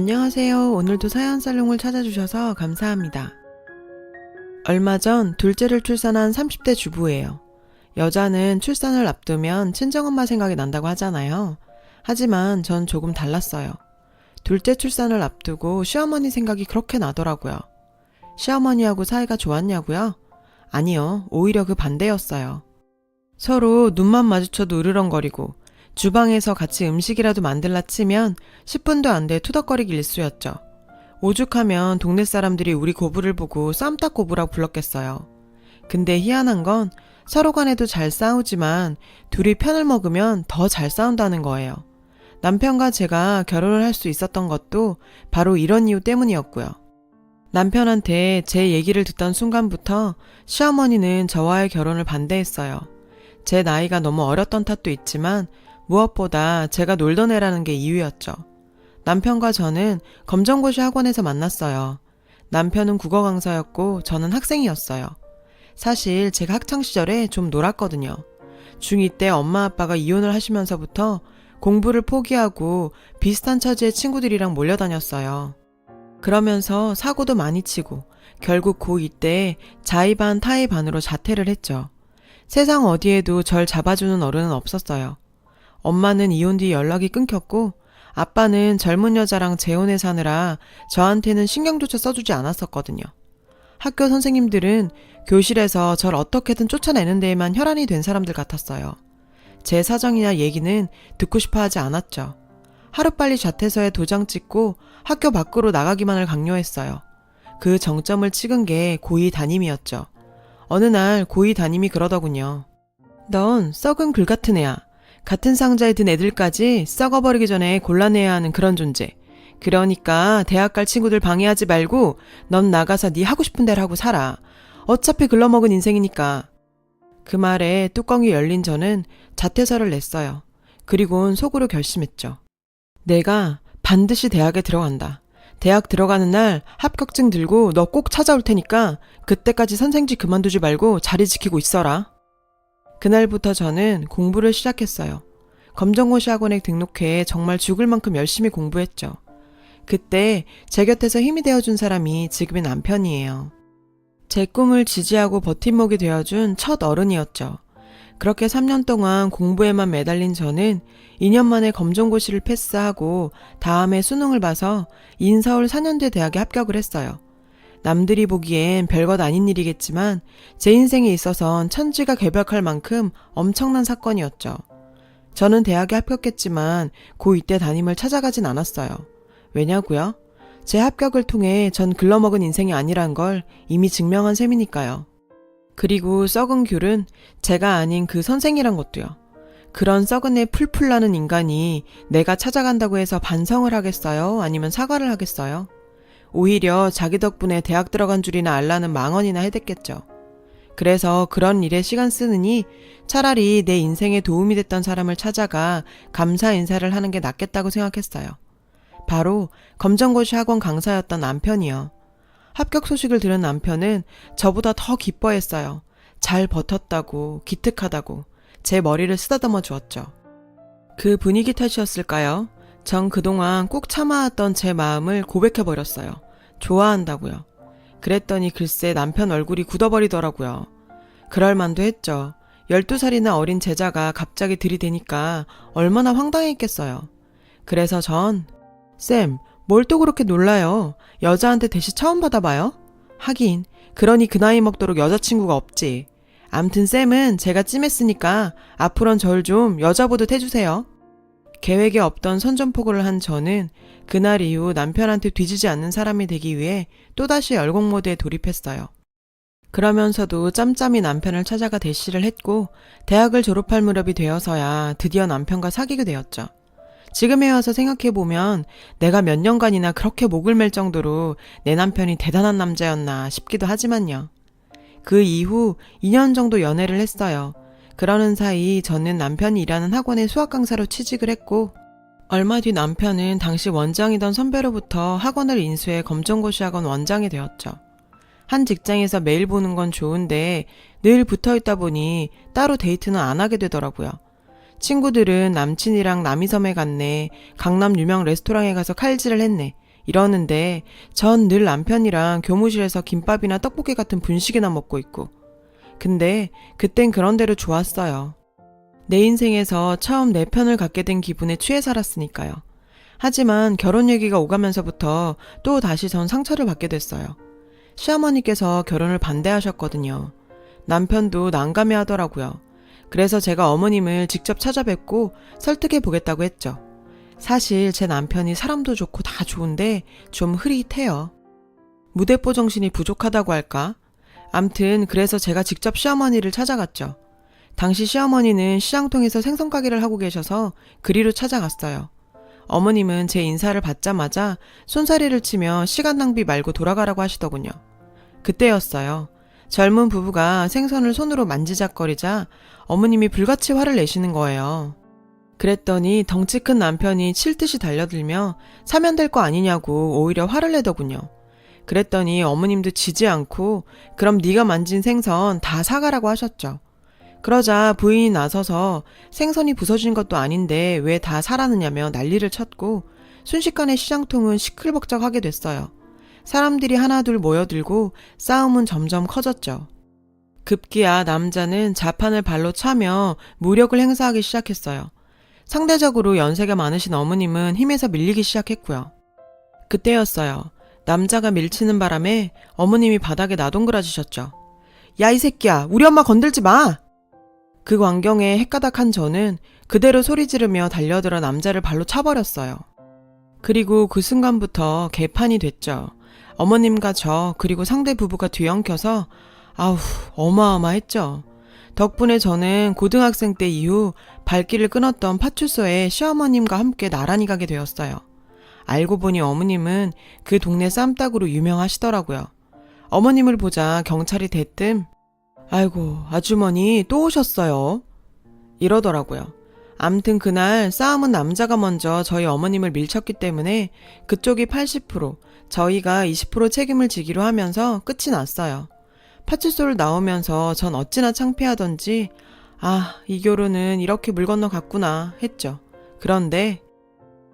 안녕하세요. 오늘도 사연 살롱을 찾아주셔서 감사합니다. 얼마 전 둘째를 출산한 30대 주부예요. 여자는 출산을 앞두면 친정엄마 생각이 난다고 하잖아요. 하지만 전 조금 달랐어요. 둘째 출산을 앞두고 시어머니 생각이 그렇게 나더라고요. 시어머니하고 사이가 좋았냐고요? 아니요. 오히려 그 반대였어요. 서로 눈만 마주쳐도 으르렁거리고 주방에서 같이 음식이라도 만들라 치면 10분도 안 돼 투덕거리기 일쑤였죠. 오죽하면 동네 사람들이 우리 고부를 보고 쌈딱 고부라고 불렀겠어요. 근데 희한한 건 서로 간에도 잘 싸우지만 둘이 편을 먹으면 더 잘 싸운다는 거예요. 남편과 제가 결혼을 할 수 있었던 것도 바로 이런 이유 때문이었고요. 남편한테 제 얘기를 듣던 순간부터 시어머니는 저와의 결혼을 반대했어요. 제 나이가 너무 어렸던 탓도 있지만 무엇보다 제가 놀던 애라는 게 이유였죠. 남편과 저는 검정고시 학원에서 만났어요. 남편은 국어 강사였고 저는 학생이었어요. 사실 제가 학창시절에 좀 놀았거든요. 중2 때 엄마 아빠가 이혼을 하시면서부터 공부를 포기하고 비슷한 처지의 친구들이랑 몰려다녔어요. 그러면서 사고도 많이 치고 결국 고2 때 자의 반 타의 반으로 자퇴를 했죠. 세상 어디에도 절 잡아주는 어른은 없었어요. 엄마는 이혼 뒤 연락이 끊겼고 아빠는 젊은 여자랑 재혼해 사느라 저한테는 신경조차 써주지 않았었거든요. 학교 선생님들은 교실에서 절 어떻게든 쫓아내는 데에만 혈안이 된 사람들 같았어요. 제 사정이나 얘기는 듣고 싶어 하지 않았죠. 하루빨리 자퇴서에 도장 찍고 학교 밖으로 나가기만을 강요했어요. 그 정점을 찍은 게 고2 담임이었죠. 어느 날 고2 담임이 그러더군요. 넌 썩은 글 같은 애야. 같은 상자에 든 애들까지 썩어버리기 전에 골라내야 하는 그런 존재. 그러니까 대학 갈 친구들 방해하지 말고 넌 나가서 네 하고 싶은 대로 하고 살아. 어차피 글러먹은 인생이니까. 그 말에 뚜껑이 열린 저는 자퇴서를 냈어요. 그리곤 속으로 결심했죠. 내가 반드시 대학에 들어간다. 대학 들어가는 날 합격증 들고 너 꼭 찾아올 테니까 그때까지 선생직 그만두지 말고 자리 지키고 있어라. 그날부터 저는 공부를 시작했어요. 검정고시 학원에 등록해 정말 죽을 만큼 열심히 공부했죠. 그때 제 곁에서 힘이 되어준 사람이 지금의 남편이에요. 제 꿈을 지지하고 버팀목이 되어준 첫 어른이었죠. 그렇게 3년 동안 공부에만 매달린 저는 2년 만에 검정고시를 패스하고 다음에 수능을 봐서 인서울 4년제 대학에 합격을 했어요. 남들이 보기엔 별것 아닌 일이겠지만 제 인생에 있어선 천지가 개벽할 만큼 엄청난 사건이었죠. 저는 대학에 합격했지만 고2 때 담임을 찾아가진 않았어요. 왜냐고요? 제 합격을 통해 전 글러먹은 인생이 아니란 걸 이미 증명한 셈이니까요. 그리고 썩은 귤은 제가 아닌 그 선생이란 것도요. 그런 썩은 애 풀풀 나는 인간이 내가 찾아간다고 해서 반성을 하겠어요? 아니면 사과를 하겠어요? 오히려 자기 덕분에 대학 들어간 줄이나 알라는 망언이나 해댔겠죠. 그래서 그런 일에 시간 쓰느니 차라리 내 인생에 도움이 됐던 사람을 찾아가 감사 인사를 하는 게 낫겠다고 생각했어요. 바로 검정고시 학원 강사였던 남편이요. 합격 소식을 들은 남편은 저보다 더 기뻐했어요. 잘 버텼다고, 기특하다고 제 머리를 쓰다듬어 주었죠. 그 분위기 탓이었을까요? 전 그동안 꾹 참아왔던 제 마음을 고백해버렸어요. 좋아한다고요. 그랬더니 글쎄 남편 얼굴이 굳어버리더라고요. 그럴만도 했죠. 12살이나 어린 제자가 갑자기 들이대니까 얼마나 황당했겠어요. 그래서 전 쌤, 뭘 또 그렇게 놀라요? 여자한테 대시 처음 받아봐요? 하긴 그러니 그 나이 먹도록 여자친구가 없지. 암튼 쌤은 제가 찜했으니까 앞으론 절 좀 여자 보듯 해주세요. 계획에 없던 선전포고를 한 저는 그날 이후 남편한테 뒤지지 않는 사람이 되기 위해 또다시 열공 모드에 돌입했어요. 그러면서도 짬짬이 남편을 찾아가 대시를 했고 대학을 졸업할 무렵이 되어서야 드디어 남편과 사귀게 되었죠. 지금에 와서 생각해보면 내가 몇 년간이나 그렇게 목을 맬 정도로 내 남편이 대단한 남자였나 싶기도 하지만요. 그 이후 2년 정도 연애를 했어요. 그러는 사이 저는 남편이 일하는 학원에 수학 강사로 취직을 했고 얼마 뒤 남편은 당시 원장이던 선배로부터 학원을 인수해 검정고시 학원 원장이 되었죠. 한 직장에서 매일 보는 건 좋은데 늘 붙어있다 보니 따로 데이트는 안 하게 되더라고요. 친구들은 남친이랑 남이섬에 갔네, 강남 유명 레스토랑에 가서 칼질을 했네, 이러는데 전 늘 남편이랑 교무실에서 김밥이나 떡볶이 같은 분식이나 먹고 있고. 근데 그땐 그런 대로 좋았어요. 내 인생에서 처음 내 편을 갖게 된 기분에 취해 살았으니까요. 하지만 결혼 얘기가 오가면서부터 또 다시 전 상처를 받게 됐어요. 시어머니께서 결혼을 반대하셨거든요. 남편도 난감해 하더라고요. 그래서 제가 어머님을 직접 찾아뵙고 설득해 보겠다고 했죠. 사실 제 남편이 사람도 좋고 다 좋은데 좀 흐릿해요. 무대뽀 정신이 부족하다고 할까? 암튼 그래서 제가 직접 시어머니를 찾아갔죠. 당시 시어머니는 시장통에서 생선가게를 하고 계셔서 그리로 찾아갔어요. 어머님은 제 인사를 받자마자 손사래를 치며 시간 낭비 말고 돌아가라고 하시더군요. 그때였어요. 젊은 부부가 생선을 손으로 만지작거리자 어머님이 불같이 화를 내시는 거예요. 그랬더니 덩치 큰 남편이 칠 듯이 달려들며 사면 될 거 아니냐고 오히려 화를 내더군요. 그랬더니 어머님도 지지 않고 그럼 네가 만진 생선 다 사가라고 하셨죠. 그러자 부인이 나서서 생선이 부서진 것도 아닌데 왜 다 사라느냐며 난리를 쳤고 순식간에 시장통은 시끌벅적하게 됐어요. 사람들이 하나둘 모여들고 싸움은 점점 커졌죠. 급기야 남자는 자판을 발로 차며 무력을 행사하기 시작했어요. 상대적으로 연세가 많으신 어머님은 힘에서 밀리기 시작했고요. 그때였어요. 남자가 밀치는 바람에 어머님이 바닥에 나동그라지셨죠. 야, 이 새끼야, 우리 엄마 건들지 마! 그 광경에 헷가닥한 저는 그대로 소리 지르며 달려들어 남자를 발로 차버렸어요. 그리고 그 순간부터 개판이 됐죠. 어머님과 저 그리고 상대 부부가 뒤엉켜서 아우 어마어마했죠. 덕분에 저는 고등학생 때 이후 발길을 끊었던 파출소에 시어머님과 함께 나란히 가게 되었어요. 알고 보니 어머님은 그 동네 쌈딱으로 유명하시더라고요. 어머님을 보자 경찰이 대뜸 아이고 아주머니 또 오셨어요. 이러더라고요. 암튼 그날 싸움은 남자가 먼저 저희 어머님을 밀쳤기 때문에 그쪽이 80%, 저희가 20% 책임을 지기로 하면서 끝이 났어요. 파출소를 나오면서 전 어찌나 창피하던지 이 결혼은 이렇게 물 건너 갔구나 했죠. 그런데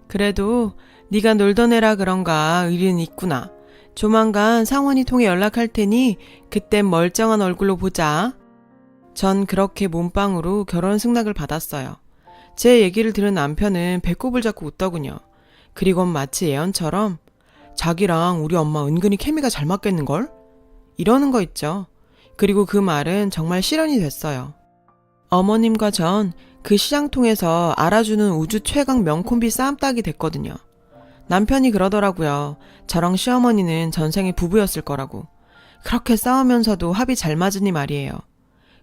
그래도 네가 놀던 애라 그런가 의리는 있구나. 조만간 상원이 통해 연락할 테니 그땐 멀쩡한 얼굴로 보자. 전 그렇게 몸빵으로 결혼 승낙을 받았어요. 제 얘기를 들은 남편은 배꼽을 잡고 웃더군요. 그리곤 마치 예언처럼 자기랑 우리 엄마 은근히 케미가 잘 맞겠는걸? 이러는 거 있죠. 그리고 그 말은 정말 실현이 됐어요. 어머님과 전 그 시장통에서 알아주는 우주 최강 명콤비 싸움딱이 됐거든요. 남편이 그러더라고요. 저랑 시어머니는 전생에 부부였을 거라고. 그렇게 싸우면서도 합이 잘 맞으니 말이에요.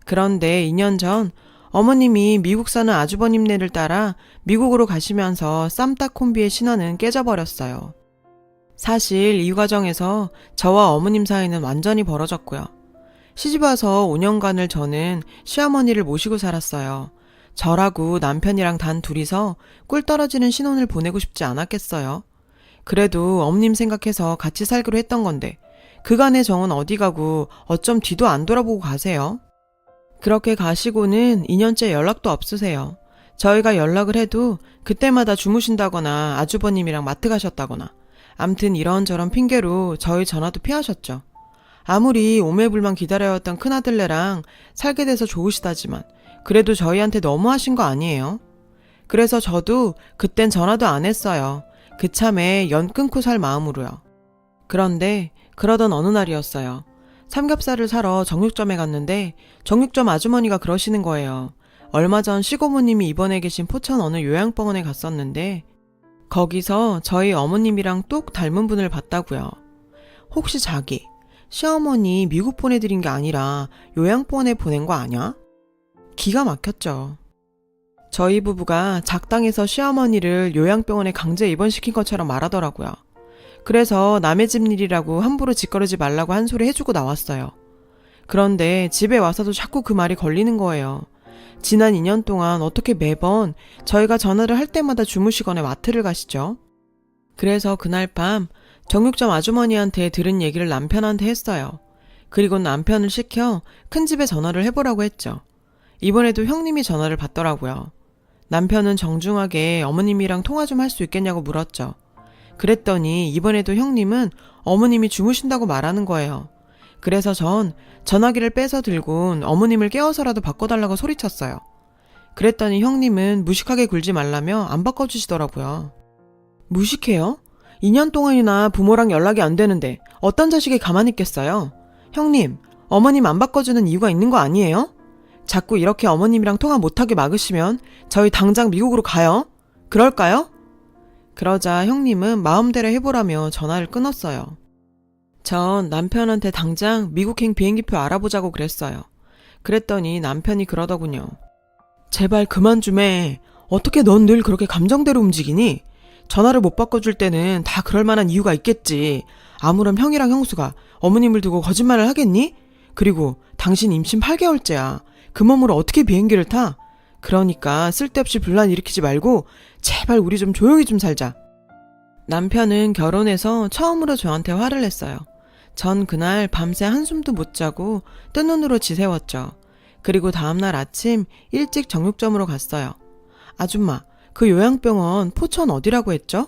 그런데 2년 전 어머님이 미국 사는 아주버님네를 따라 미국으로 가시면서 쌈딱 콤비의 신화는 깨져버렸어요. 사실 이 과정에서 저와 어머님 사이는 완전히 벌어졌고요. 시집와서 5년간을 저는 시어머니를 모시고 살았어요. 저라고 남편이랑 단 둘이서 꿀 떨어지는 신혼을 보내고 싶지 않았겠어요. 그래도 어머님 생각해서 같이 살기로 했던 건데 그간의 정은 어디 가고 어쩜 뒤도 안 돌아보고 가세요? 그렇게 가시고는 2년째 연락도 없으세요. 저희가 연락을 해도 그때마다 주무신다거나 아주버님이랑 마트 가셨다거나 암튼 이런저런 핑계로 저희 전화도 피하셨죠. 아무리 오매불만 기다려왔던 큰아들네랑 살게 돼서 좋으시다지만 그래도 저희한테 너무하신 거 아니에요? 그래서 저도 그땐 전화도 안 했어요. 그참에 연 끊고 살 마음으로요. 그런데 그러던 어느 날이었어요. 삼겹살을 사러 정육점에 갔는데 정육점 아주머니가 그러시는 거예요. 얼마 전 시고모님이 입원해 계신 포천 어느 요양병원에 갔었는데 거기서 저희 어머님이랑 똑 닮은 분을 봤다고요. 혹시 자기 시어머니 미국 보내드린 게 아니라 요양병원에 보낸 거 아냐? 기가 막혔죠. 저희 부부가 작당에서 시어머니를 요양병원에 강제 입원시킨 것처럼 말하더라고요. 그래서 남의 집 일이라고 함부로 짓거리지 말라고 한 소리 해주고 나왔어요. 그런데 집에 와서도 자꾸 그 말이 걸리는 거예요. 지난 2년 동안 어떻게 매번 저희가 전화를 할 때마다 주무시거나 마트를 가시죠? 그래서 그날 밤 정육점 아주머니한테 들은 얘기를 남편한테 했어요. 그리고 남편을 시켜 큰 집에 전화를 해보라고 했죠. 이번에도 형님이 전화를 받더라고요. 남편은 정중하게 어머님이랑 통화 좀 할 수 있겠냐고 물었죠. 그랬더니 이번에도 형님은 어머님이 주무신다고 말하는 거예요. 그래서 전 전화기를 빼서 들고 어머님을 깨워서라도 바꿔달라고 소리쳤어요. 그랬더니 형님은 무식하게 굴지 말라며 안 바꿔주시더라고요. 무식해요? 2년 동안이나 부모랑 연락이 안 되는데 어떤 자식이 가만히 있겠어요? 형님, 어머님 안 바꿔주는 이유가 있는 거 아니에요? 자꾸 이렇게 어머님이랑 통화 못하게 막으시면 저희 당장 미국으로 가요? 그럴까요? 그러자 형님은 마음대로 해보라며 전화를 끊었어요. 전 남편한테 당장 미국행 비행기표 알아보자고 그랬어요. 그랬더니 남편이 그러더군요. 제발 그만 좀 해. 어떻게 넌 늘 그렇게 감정대로 움직이니? 전화를 못 바꿔줄 때는 다 그럴 만한 이유가 있겠지. 아무런 형이랑 형수가 어머님을 두고 거짓말을 하겠니? 그리고 당신 임신 8개월째야. 그 몸으로 어떻게 비행기를 타? 그러니까 쓸데없이 분란 일으키지 말고 제발 우리 좀 조용히 좀 살자. 남편은 결혼해서 처음으로 저한테 화를 냈어요. 전 그날 밤새 한숨도 못 자고 뜬 눈으로 지새웠죠. 그리고 다음날 아침 일찍 정육점으로 갔어요. 아줌마, 그 요양병원 포천 어디라고 했죠?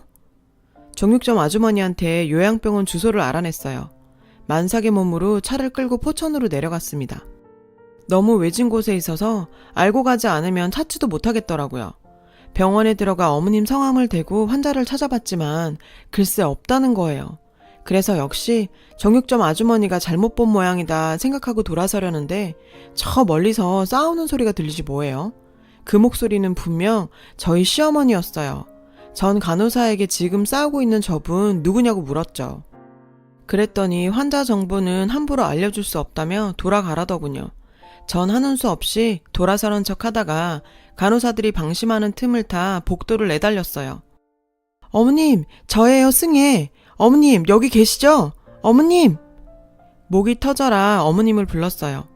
정육점 아주머니한테 요양병원 주소를 알아냈어요. 만삭의 몸으로 차를 끌고 포천으로 내려갔습니다. 너무 외진 곳에 있어서 알고 가지 않으면 찾지도 못하겠더라고요. 병원에 들어가 어머님 성함을 대고 환자를 찾아봤지만 글쎄 없다는 거예요. 그래서 역시 정육점 아주머니가 잘못 본 모양이다 생각하고 돌아서려는데 저 멀리서 싸우는 소리가 들리지 뭐예요. 그 목소리는 분명 저희 시어머니였어요. 전 간호사에게 지금 싸우고 있는 저분 누구냐고 물었죠. 그랬더니 환자 정보는 함부로 알려줄 수 없다며 돌아가라더군요. 전 하는 수 없이 돌아서는 척 하다가 간호사들이 방심하는 틈을 타 복도를 내달렸어요. 어머님, 저예요, 승혜. 어머님, 여기 계시죠? 어머님! 목이 터져라 어머님을 불렀어요.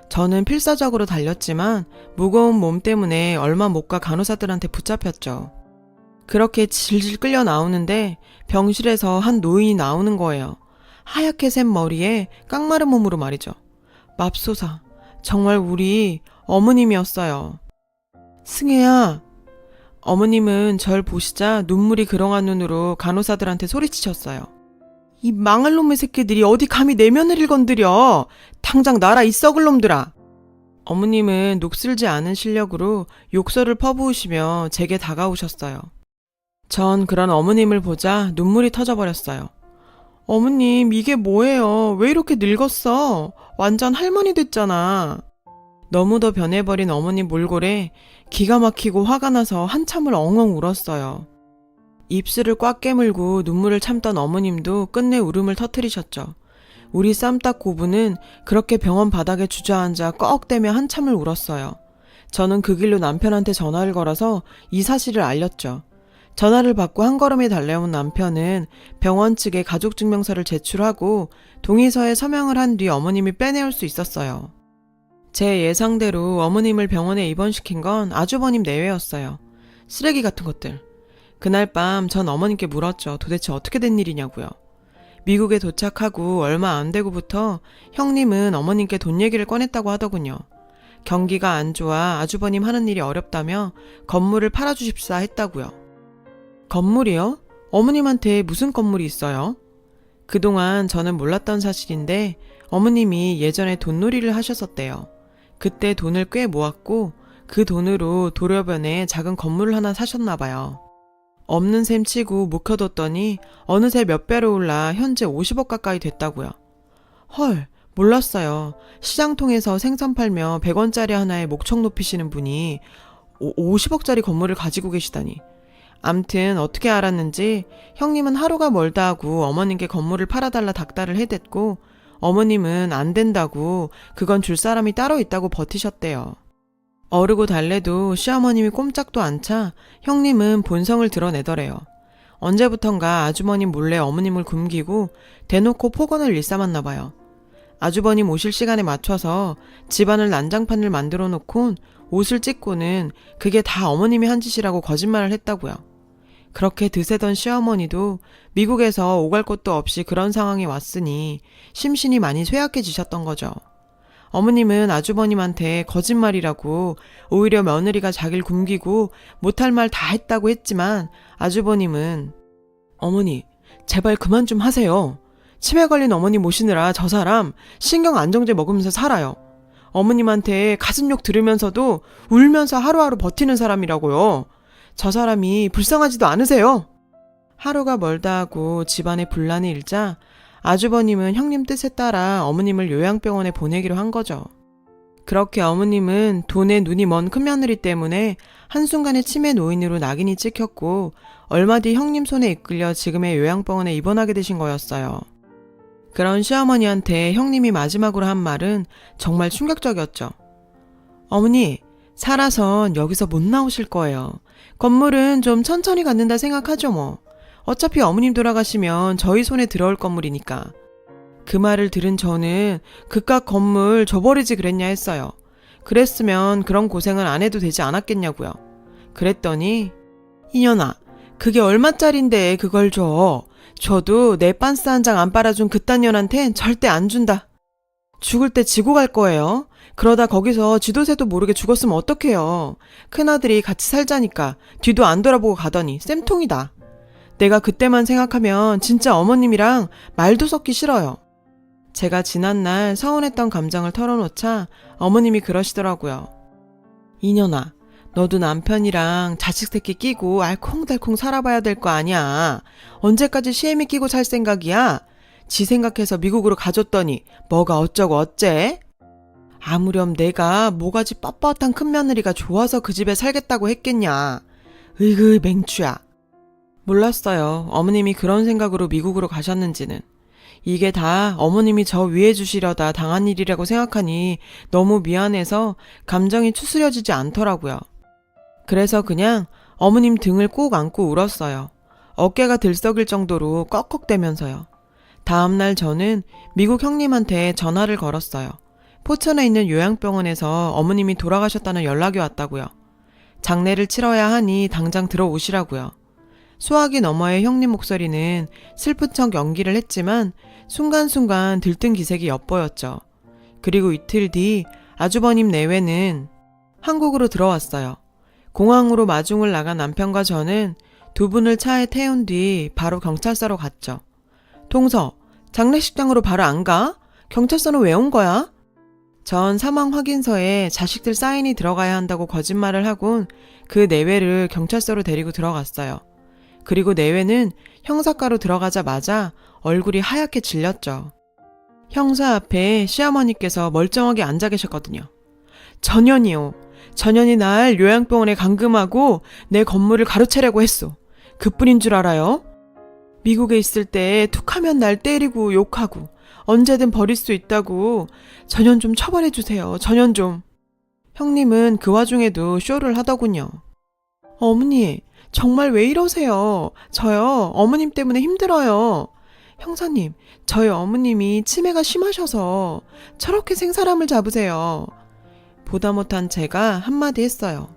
저는 필사적으로 달렸지만 무거운 몸 때문에 얼마 못 가 간호사들한테 붙잡혔죠. 그렇게 질질 끌려 나오는데 병실에서 한 노인이 나오는 거예요. 하얗게 샌 머리에 깡마른 몸으로 말이죠. 맙소사, 정말 우리 어머님이었어요. 승혜야. 어머님은 절 보시자 눈물이 그렁한 눈으로 간호사들한테 소리치셨어요. 이 망할 놈의 새끼들이 어디 감히 내 며느리를 건드려. 당장 놔라 이 썩을 놈들아. 어머님은 녹슬지 않은 실력으로 욕설을 퍼부으시며 제게 다가오셨어요. 전 그런 어머님을 보자 눈물이 터져버렸어요. 어머님, 이게 뭐예요? 왜 이렇게 늙었어? 완전 할머니 됐잖아. 너무도 변해버린 어머님 몰골에 기가 막히고 화가 나서 한참을 엉엉 울었어요. 입술을 꽉 깨물고 눈물을 참던 어머님도 끝내 울음을 터뜨리셨죠. 우리 쌈딱 고부는 그렇게 병원 바닥에 주저앉아 꺽대며 한참을 울었어요. 저는 그 길로 남편한테 전화를 걸어서 이 사실을 알렸죠. 전화를 받고 한 걸음에 달려온 남편은 병원 측에 가족증명서를 제출하고 동의서에 서명을 한 뒤 어머님이 빼내올 수 있었어요. 제 예상대로 어머님을 병원에 입원시킨 건 아주버님 내외였어요. 쓰레기 같은 것들. 그날 밤 전 어머님께 물었죠. 도대체 어떻게 된 일이냐고요. 미국에 도착하고 얼마 안 되고부터 형님은 어머님께 돈 얘기를 꺼냈다고 하더군요. 경기가 안 좋아 아주버님 하는 일이 어렵다며 건물을 팔아주십사 했다고요. 건물이요? 어머님한테 무슨 건물이 있어요? 그동안 저는 몰랐던 사실인데 어머님이 예전에 돈놀이를 하셨었대요. 그때 돈을 꽤 모았고 그 돈으로 도려변에 작은 건물을 하나 사셨나 봐요. 없는 셈 치고 묵혀뒀더니 어느새 몇 배로 올라 현재 50억 가까이 됐다고요. 헐, 몰랐어요. 시장 통해서 생선 팔며 100원짜리 하나에 목청 높이시는 분이 50억짜리 건물을 가지고 계시다니. 암튼 어떻게 알았는지 형님은 하루가 멀다 하고 어머님께 건물을 팔아달라 닥달을 해댔고 어머님은 안 된다고 그건 줄 사람이 따로 있다고 버티셨대요. 어르고 달래도 시어머님이 꼼짝도 안 차 형님은 본성을 드러내더래요. 언제부턴가 아주머님 몰래 어머님을 굶기고 대놓고 폭언을 일삼았나 봐요. 아주버님 오실 시간에 맞춰서 집안을 난장판을 만들어 놓곤 옷을 찢고는 그게 다 어머님이 한 짓이라고 거짓말을 했다고요. 그렇게 드세던 시어머니도 미국에서 오갈 곳도 없이 그런 상황에 왔으니 심신이 많이 쇠약해지셨던 거죠. 어머님은 아주버님한테 거짓말이라고 오히려 며느리가 자기를 굶기고 못할 말 다 했다고 했지만 아주버님은 어머니, 제발 그만 좀 하세요. 치매 걸린 어머니 모시느라 저 사람 신경 안정제 먹으면서 살아요. 어머님한테 가슴욕 들으면서도 울면서 하루하루 버티는 사람이라고요. 저 사람이 불쌍하지도 않으세요? 하루가 멀다 하고 집안에 분란이 일자 아주버님은 형님 뜻에 따라 어머님을 요양병원에 보내기로 한 거죠. 그렇게 어머님은 돈에 눈이 먼 큰며느리 때문에 한순간에 치매 노인으로 낙인이 찍혔고 얼마 뒤 형님 손에 이끌려 지금의 요양병원에 입원하게 되신 거였어요. 그런 시어머니한테 형님이 마지막으로 한 말은 정말 충격적이었죠. 어머니, 살아선 여기서 못 나오실 거예요. 건물은 좀 천천히 갖는다 생각하죠 뭐. 어차피 어머님 돌아가시면 저희 손에 들어올 건물이니까. 그 말을 들은 저는 그깟 건물 줘버리지 그랬냐 했어요. 그랬으면 그런 고생을 안 해도 되지 않았겠냐고요. 그랬더니 이년아, 그게 얼마짜린데 그걸 줘. 저도 내 빤스 한 장 안 빨아준 그딴 년한텐 절대 안 준다. 죽을 때 지고 갈 거예요. 그러다 거기서 지도새도 모르게 죽었으면 어떡해요. 큰아들이 같이 살자니까 뒤도 안 돌아보고 가더니 쌤통이다. 내가 그때만 생각하면 진짜 어머님이랑 말도 섞기 싫어요. 제가 지난날 서운했던 감정을 털어놓자 어머님이 그러시더라고요. 이년아, 너도 남편이랑 자식 새끼 끼고 알콩달콩 살아봐야 될 거 아니야. 언제까지 시애미 끼고 살 생각이야? 지 생각해서 미국으로 가줬더니 뭐가 어쩌고 어째? 아무렴 내가 뭐가지 뻣뻣한 큰며느리가 좋아서 그 집에 살겠다고 했겠냐. 으이그 맹추야. 몰랐어요. 어머님이 그런 생각으로 미국으로 가셨는지는. 이게 다 어머님이 저 위해 주시려다 당한 일이라고 생각하니 너무 미안해서 감정이 추스려지지 않더라고요. 그래서 그냥 어머님 등을 꼭 안고 울었어요. 어깨가 들썩일 정도로 꺽꺽대면서요. 다음날 저는 미국 형님한테 전화를 걸었어요. 포천에 있는 요양병원에서 어머님이 돌아가셨다는 연락이 왔다고요. 장례를 치러야 하니 당장 들어오시라고요. 수화기 너머의 형님 목소리는 슬픈 척 연기를 했지만 순간순간 들뜬 기색이 엿보였죠. 그리고 이틀 뒤 아주버님 내외는 한국으로 들어왔어요. 공항으로 마중을 나간 남편과 저는 두 분을 차에 태운 뒤 바로 경찰서로 갔죠. 동서, 장례식장으로 바로 안 가? 경찰서는 왜 온 거야? 전 사망 확인서에 자식들 사인이 들어가야 한다고 거짓말을 하곤 그 내외를 경찰서로 데리고 들어갔어요. 그리고 내외는 형사과로 들어가자마자 얼굴이 하얗게 질렸죠. 형사 앞에 시어머니께서 멀쩡하게 앉아 계셨거든요. 전현이요. 전현이 날 요양병원에 감금하고 내 건물을 가로채려고 했어. 그뿐인 줄 알아요? 미국에 있을 때 툭하면 날 때리고 욕하고 언제든 버릴 수 있다고. 전현 좀 처벌해주세요. 전현 좀. 형님은 그 와중에도 쇼를 하더군요. 어머니, 정말 왜 이러세요? 저요, 어머님 때문에 힘들어요. 형사님, 저희 어머님이 치매가 심하셔서 저렇게 생사람을 잡으세요. 보다 못한 제가 한마디 했어요.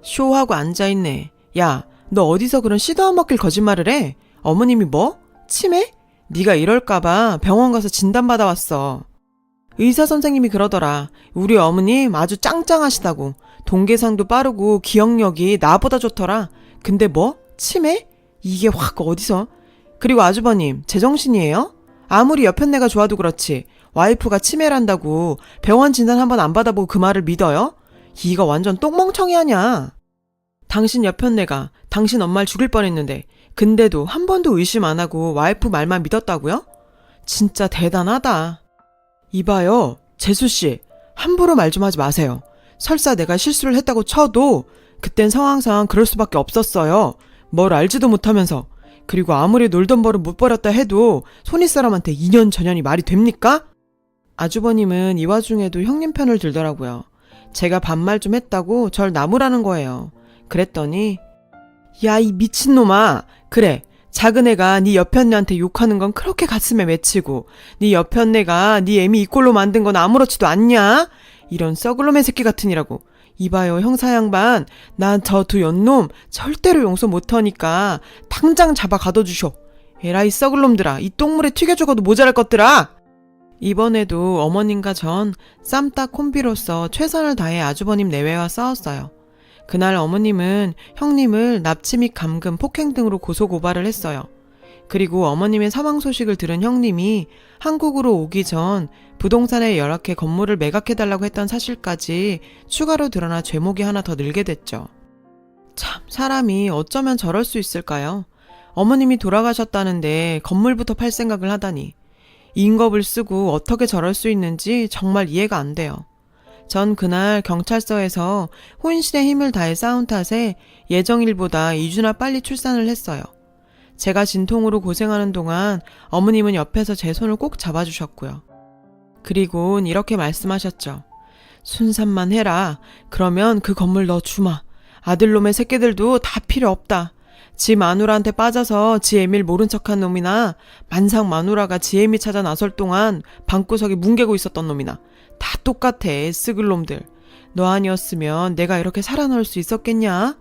쇼하고 앉아있네. 야, 너 어디서 그런 씨도 안 먹힐 거짓말을 해? 어머님이 뭐? 치매? 네가 이럴까봐 병원 가서 진단받아왔어. 의사 선생님이 그러더라. 우리 어머님 아주 짱짱하시다고. 동계산도 빠르고 기억력이 나보다 좋더라. 근데 뭐? 치매? 이게 확 어디서? 그리고 아주버님, 제정신이에요? 아무리 여편네가 좋아도 그렇지 와이프가 치매란다고 병원 진단 한번 안 받아보고 그 말을 믿어요? 이거 완전 똥멍청이 아냐. 당신 여편네가 당신 엄마를 죽일 뻔했는데 근데도 한 번도 의심 안 하고 와이프 말만 믿었다고요? 진짜 대단하다. 이봐요, 재수씨, 함부로 말 좀 하지 마세요. 설사 내가 실수를 했다고 쳐도 그땐 상황상 그럴 수밖에 없었어요. 뭘 알지도 못하면서. 그리고 아무리 놀던 벌을 못 버렸다 해도 손윗사람한테 2년 전년이 말이 됩니까? 아주버님은 이 와중에도 형님 편을 들더라고요. 제가 반말 좀 했다고 절 나무라는 거예요. 그랬더니 야, 이 미친놈아. 그래, 작은 애가 네 여편네한테 욕하는 건 그렇게 가슴에 맺히고 네 여편네가 네 애미 이 꼴로 만든 건 아무렇지도 않냐? 이런 썩을놈의 새끼 같으니라고. 이봐요, 형사 양반, 난 저 두 연놈 절대로 용서 못하니까 당장 잡아 가둬주쇼. 에라이 썩을놈들아, 이 똥물에 튀겨 죽어도 모자랄 것들아. 이번에도 어머님과 전 쌈딱 콤비로서 최선을 다해 아주버님 내외와 싸웠어요. 그날 어머님은 형님을 납치 및 감금, 폭행 등으로 고소고발을 했어요. 그리고 어머님의 사망 소식을 들은 형님이 한국으로 오기 전 부동산에 연락해 건물을 매각해달라고 했던 사실까지 추가로 드러나 죄목이 하나 더 늘게 됐죠. 참, 사람이 어쩌면 저럴 수 있을까요? 어머님이 돌아가셨다는데 건물부터 팔 생각을 하다니. 인겁을 쓰고 어떻게 저럴 수 있는지 정말 이해가 안 돼요. 전 그날 경찰서에서 혼신의 힘을 다해 싸운 탓에 예정일보다 2주나 빨리 출산을 했어요. 제가 진통으로 고생하는 동안 어머님은 옆에서 제 손을 꼭 잡아주셨고요. 그리곤 이렇게 말씀하셨죠. 순산만 해라. 그러면 그 건물 너 주마. 아들놈의 새끼들도 다 필요 없다. 지 마누라한테 빠져서 지 애밀 모른 척한 놈이나 만상 마누라가 지 애미 찾아 나설 동안 방구석에 뭉개고 있었던 놈이나 다 똑같아. 애쓰글 놈들. 너 아니었으면 내가 이렇게 살아남을 수 있었겠냐?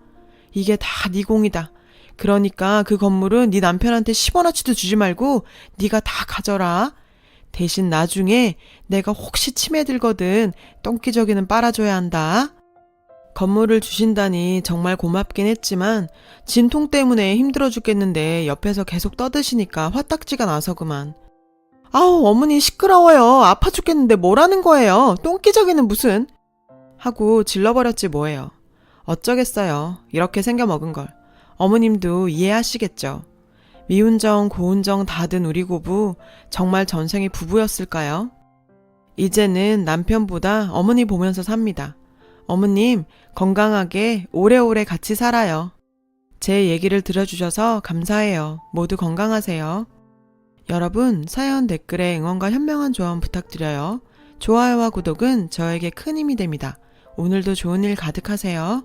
이게 다 네 공이다. 그러니까 그 건물은 네 남편한테 10원어치도 주지 말고 네가 다 가져라. 대신 나중에 내가 혹시 치매 들거든 똥기저귀는 빨아줘야 한다. 건물을 주신다니 정말 고맙긴 했지만 진통 때문에 힘들어 죽겠는데 옆에서 계속 떠드시니까 화딱지가 나서 그만. 아우 어머니 시끄러워요. 아파 죽겠는데 뭐라는 거예요. 똥기저귀는 무슨. 하고 질러버렸지 뭐예요. 어쩌겠어요. 이렇게 생겨먹은 걸. 어머님도 이해하시겠죠. 미운정 고운정 다 든 우리 고부 정말 전생의 부부였을까요? 이제는 남편보다 어머니 보면서 삽니다. 어머님 건강하게 오래오래 같이 살아요. 제 얘기를 들어주셔서 감사해요. 모두 건강하세요. 여러분 사연 댓글에 응원과 현명한 조언 부탁드려요. 좋아요와 구독은 저에게 큰 힘이 됩니다. 오늘도 좋은 일 가득하세요.